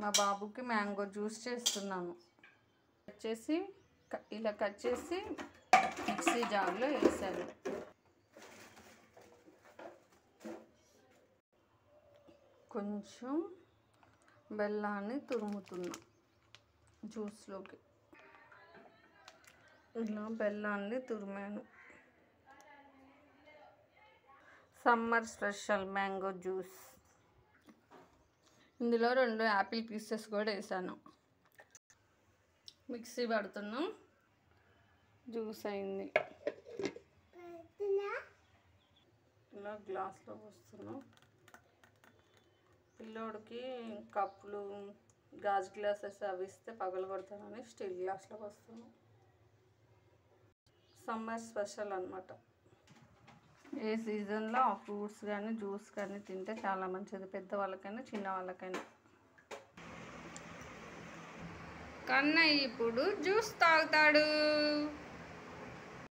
మా బాబుకి mango juice చేస్తున్నాను. ఇలా కట్ చేసి మిక్సీ జార్లో వేసాను. కొంచెం బెల్లాన్ని తురుముతున్నా జ్యూస్లోకి. ఇలా బెల్లాన్ని తురిమాను. Summer special mango juice. ఇందులో 2 యాపిల్ పీసెస్ కూడా వేసాను. మిక్సీ పడుతున్నాం. జ్యూస్ అయింది. ఇలా గ్లాస్లో పోస్తున్నాం. పిల్లోడికి కప్పులు, గాజు గ్లాసెస్ అవి ఇస్తే పగలగొడతానని స్టీల్ గ్లాస్లో పోస్తున్నాం. సమ్మర్ స్పెషల్ అన్నమాట. ఏ సీజన్లో ఆ ఫ్రూట్స్ కానీ జ్యూస్ కానీ తింటే చాలా మంచిది, పెద్దవాళ్ళకైనా చిన్నవాళ్ళకైనా. కన్నయ్య ఇప్పుడు జ్యూస్ తాగుతాడు.